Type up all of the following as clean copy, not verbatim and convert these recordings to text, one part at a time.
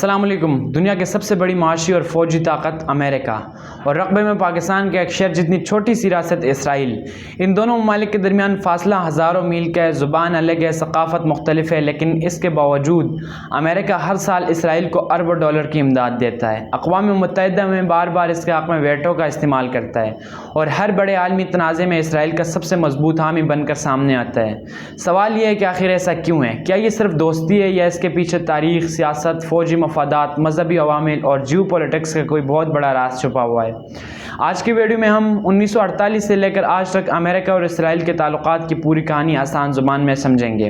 السلام علیکم۔ دنیا کے سب سے بڑی معاشی اور فوجی طاقت امریکہ اور رقبے میں پاکستان کا ایک شہر جتنی چھوٹی سی ریاست اسرائیل، ان دونوں ممالک کے درمیان فاصلہ ہزاروں میل کا ہے، زبان الگ ہے، ثقافت مختلف ہے، لیکن اس کے باوجود امریکہ ہر سال اسرائیل کو اربوں ڈالر کی امداد دیتا ہے۔ اقوام متحدہ میں بار بار اس کے حق میں ویٹو کا استعمال کرتا ہے اور ہر بڑے عالمی تنازع میں اسرائیل کا سب سے مضبوط حامی بن کر سامنے آتا ہے۔ سوال یہ ہے کہ آخر ایسا کیوں ہے؟ کیا یہ صرف دوستی ہے یا اس کے پیچھے تاریخ، سیاست، فوجی مفادات، مذہبی عوامل اور جیو پولیٹکس کا کوئی بہت بڑا راز چھپا ہوا ہے؟ آج کی ویڈیو میں ہم 1948 سے لے کر آج تک امریکہ اور اسرائیل کے تعلقات کی پوری کہانی آسان زبان میں سمجھیں گے۔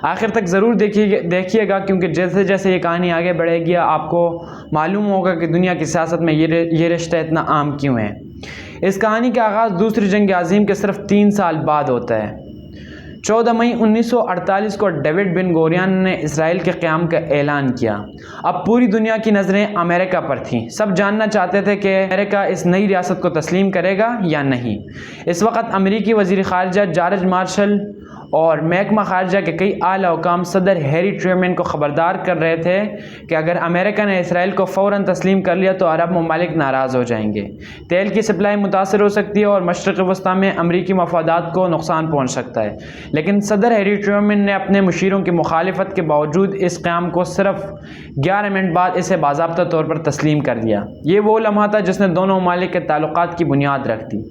آخر تک ضرور دیکھیے گا، کیونکہ جیسے جیسے یہ کہانی آگے بڑھے گی آپ کو معلوم ہوگا کہ دنیا کی سیاست میں یہ رشتہ اتنا عام کیوں ہے۔ اس کہانی کا آغاز دوسری جنگ عظیم کے صرف 3 سال بعد ہوتا ہے۔ 14 مئی 1948 کو ڈیوڈ بن گورین نے اسرائیل کے قیام کا اعلان کیا۔ اب پوری دنیا کی نظریں امریکہ پر تھیں۔ سب جاننا چاہتے تھے کہ امریکہ اس نئی ریاست کو تسلیم کرے گا یا نہیں۔ اس وقت امریکی وزیر خارجہ جارج مارشل اور محکمہ خارجہ کے کئی اعلیٰ حکام صدر ہیری ٹرومین کو خبردار کر رہے تھے کہ اگر امریکہ نے اسرائیل کو فوراً تسلیم کر لیا تو عرب ممالک ناراض ہو جائیں گے، تیل کی سپلائی متاثر ہو سکتی ہے اور مشرق وسطیٰ میں امریکی مفادات کو نقصان پہنچ سکتا ہے۔ لیکن صدر ہیری ٹرومین نے اپنے مشیروں کی مخالفت کے باوجود اس قیام کو صرف 11 منٹ بعد اسے باضابطہ طور پر تسلیم کر دیا۔ یہ وہ لمحہ تھا جس نے دونوں ممالک کے تعلقات کی بنیاد رکھ دی۔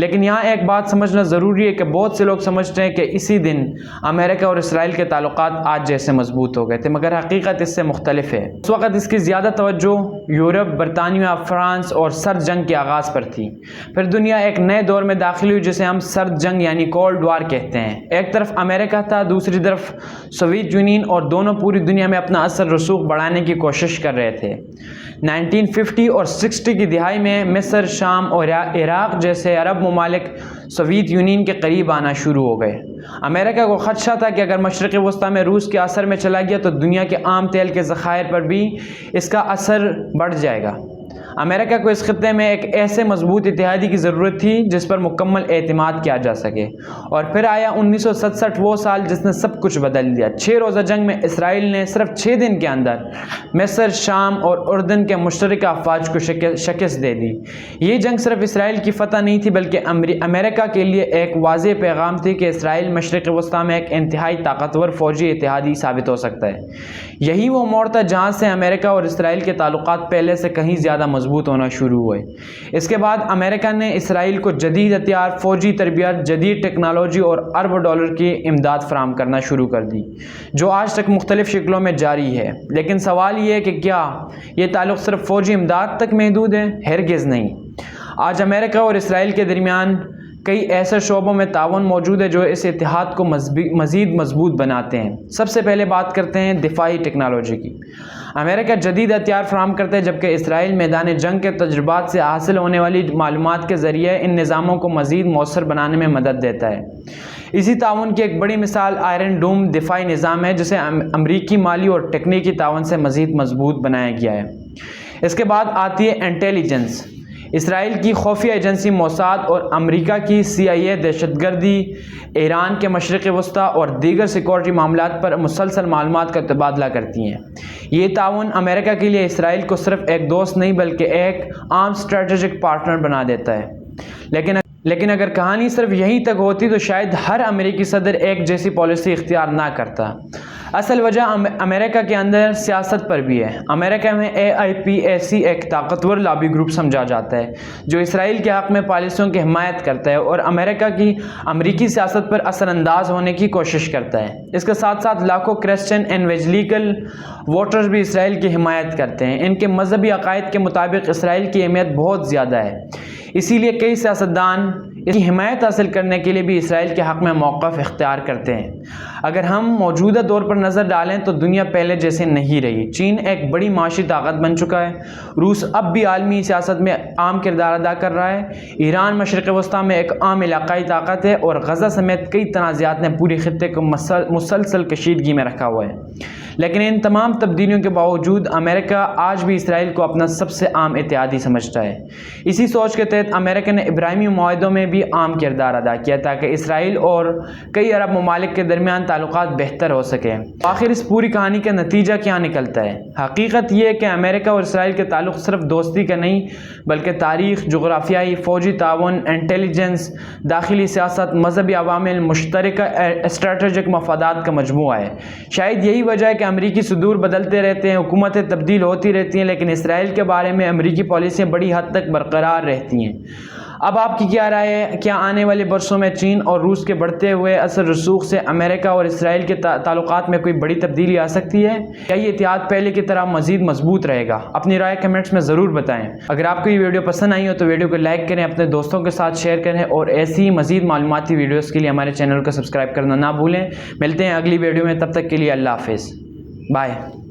لیکن یہاں ایک بات سمجھنا ضروری ہے کہ بہت سے لوگ سمجھتے ہیں کہ اسی دن امریکہ اور اسرائیل کے تعلقات آج جیسے مضبوط ہو گئے تھے، مگر حقیقت اس سے مختلف ہے۔ اس وقت اس کی زیادہ توجہ یورپ، برطانیہ، فرانس اور سرد جنگ کے آغاز پر تھی۔ پھر دنیا ایک نئے دور میں داخل ہوئی جسے ہم سرد جنگ یعنی کولڈ وار کہتے ہیں۔ ایک طرف امریکہ تھا، دوسری طرف سوویت یونین، اور دونوں پوری دنیا میں اپنا اثر رسوخ بڑھانے کی کوشش کر رہے تھے۔ 1950 اور 60 کی دہائی میں مصر، شام اور عراق جیسے عرب ممالک سوویت یونین کے قریب آنا شروع ہو گئے۔ امریکہ کو خدشہ تھا کہ اگر مشرق وسطیٰ میں روس کے اثر میں چلا گیا تو دنیا کے عام تیل کے ذخائر پر بھی اس کا اثر بڑھ جائے گا۔ امریکہ کو اس خطے میں ایک ایسے مضبوط اتحادی کی ضرورت تھی جس پر مکمل اعتماد کیا جا سکے۔ اور پھر آیا 1967، وہ سال جس نے سب کچھ بدل دیا۔ 6 روزہ جنگ میں اسرائیل نے صرف 6 دن کے اندر مصر، شام اور اردن کے مشترکہ افواج کو شکست دے دی۔ یہ جنگ صرف اسرائیل کی فتح نہیں تھی بلکہ امریکہ کے لیے ایک واضح پیغام تھی کہ اسرائیل مشرق وسطیٰ میں ایک انتہائی طاقتور فوجی اتحادی ثابت ہو سکتا ہے۔ یہی وہ موڑ تھا جہاں سے امریکہ اور اسرائیل کے تعلقات پہلے سے کہیں زیادہ مضبوط ہونا شروع ہوئے۔ اس کے بعد امریکہ نے اسرائیل کو جدید ہتھیار، فوجی تربیت، جدید ٹیکنالوجی اور اربوں ڈالر کی امداد فراہم کرنا شروع کر دی، جو آج تک مختلف شکلوں میں جاری ہے۔ لیکن سوال یہ ہے کہ کیا یہ تعلق صرف فوجی امداد تک محدود ہے؟ ہرگز نہیں۔ آج امریکہ اور اسرائیل کے درمیان کئی ایسے شعبوں میں تعاون موجود ہے جو اس اتحاد کو مزید مضبوط بناتے ہیں۔ سب سے پہلے بات کرتے ہیں دفاعی ٹیکنالوجی کی۔ امریکہ جدید ہتھیار فراہم کرتا ہے جبکہ اسرائیل میدان جنگ کے تجربات سے حاصل ہونے والی معلومات کے ذریعے ان نظاموں کو مزید مؤثر بنانے میں مدد دیتا ہے۔ اسی تعاون کی ایک بڑی مثال آئرن ڈوم دفاعی نظام ہے جسے امریکی مالی اور تکنیکی تعاون سے مزید مضبوط بنایا گیا ہے۔ اس کے بعد آتی ہے انٹیلیجنس۔ اسرائیل کی خفیہ ایجنسی موساد اور امریکہ کی CIA دہشت گردی، ایران کے مشرق وسطیٰ اور دیگر سیکورٹی معاملات پر مسلسل معلومات کا تبادلہ کرتی ہیں۔ یہ تعاون امریکہ کے لیے اسرائیل کو صرف ایک دوست نہیں بلکہ ایک عام اسٹریٹجک پارٹنر بنا دیتا ہے۔ لیکن اگر کہانی صرف یہیں تک ہوتی تو شاید ہر امریکی صدر ایک جیسی پالیسی اختیار نہ کرتا۔ اصل وجہ امریکہ کے اندر سیاست پر بھی ہے۔ امریکہ میں AIPAC ایک طاقتور لابی گروپ سمجھا جاتا ہے جو اسرائیل کے حق میں پالیسیوں کی حمایت کرتا ہے اور امریکہ کی امریکی سیاست پر اثر انداز ہونے کی کوشش کرتا ہے۔ اس کے ساتھ ساتھ لاکھوں کرسچن ایونجیلیکل ووٹرز بھی اسرائیل کی حمایت کرتے ہیں۔ ان کے مذہبی عقائد کے مطابق اسرائیل کی اہمیت بہت زیادہ ہے، اسی لیے کئی سیاستدان اس کی حمایت حاصل کرنے کے لیے بھی اسرائیل کے حق میں موقف اختیار کرتے ہیں۔ اگر ہم موجودہ دور پر نظر ڈالیں تو دنیا پہلے جیسے نہیں رہی۔ چین ایک بڑی معاشی طاقت بن چکا ہے، روس اب بھی عالمی سیاست میں اہم کردار ادا کر رہا ہے، ایران مشرق وسطیٰ میں ایک عام علاقائی طاقت ہے، اور غزہ سمیت کئی تنازعات نے پوری خطے کو مسلسل کشیدگی میں رکھا ہوا ہے۔ لیکن ان تمام تبدیلیوں کے باوجود امریکہ آج بھی اسرائیل کو اپنا سب سے عام اتحادی سمجھتا ہے۔ اسی سوچ کے تحت امریکہ نے ابراہیمی معاہدوں میں بھی عام کردار ادا کیا تاکہ اسرائیل اور کئی عرب ممالک کے درمیان تعلقات بہتر ہو سکیں۔ آخر اس پوری کہانی کا نتیجہ کیا نکلتا ہے؟ حقیقت یہ ہے کہ امریکہ اور اسرائیل کے تعلق صرف دوستی کا نہیں بلکہ تاریخ، جغرافیائی، فوجی تعاون، انٹیلیجنس، داخلی سیاست، مذہبی عوامل، مشترکہ اسٹریٹجک مفادات کا مجموعہ ہے۔ شاید یہی وجہ ہے کہ امریکی صدور بدلتے رہتے ہیں، حکومتیں تبدیل ہوتی رہتی ہیں، لیکن اسرائیل کے بارے میں امریکی پالیسیاں بڑی حد تک برقرار رہتی ہیں۔ اب آپ کی کیا رائے ہے؟ کیا آنے والے برسوں میں چین اور روس کے بڑھتے ہوئے اثر رسوخ سے امریکہ اور اسرائیل کے تعلقات میں کوئی بڑی تبدیلی آ سکتی ہے؟ کیا یہ اتحاد پہلے کی طرح مزید مضبوط رہے گا؟ اپنی رائے کمنٹس میں ضرور بتائیں۔ اگر آپ کو یہ ویڈیو پسند آئی ہو تو ویڈیو کو لائک کریں، اپنے دوستوں کے ساتھ شیئر کریں اور ایسی ہی مزید معلوماتی ویڈیوز کے لیے ہمارے چینل کو سبسکرائب کرنا نہ بھولیں۔ ملتے ہیں اگلی ویڈیو میں، تب تک کے لیے اللہ حافظ، بائے۔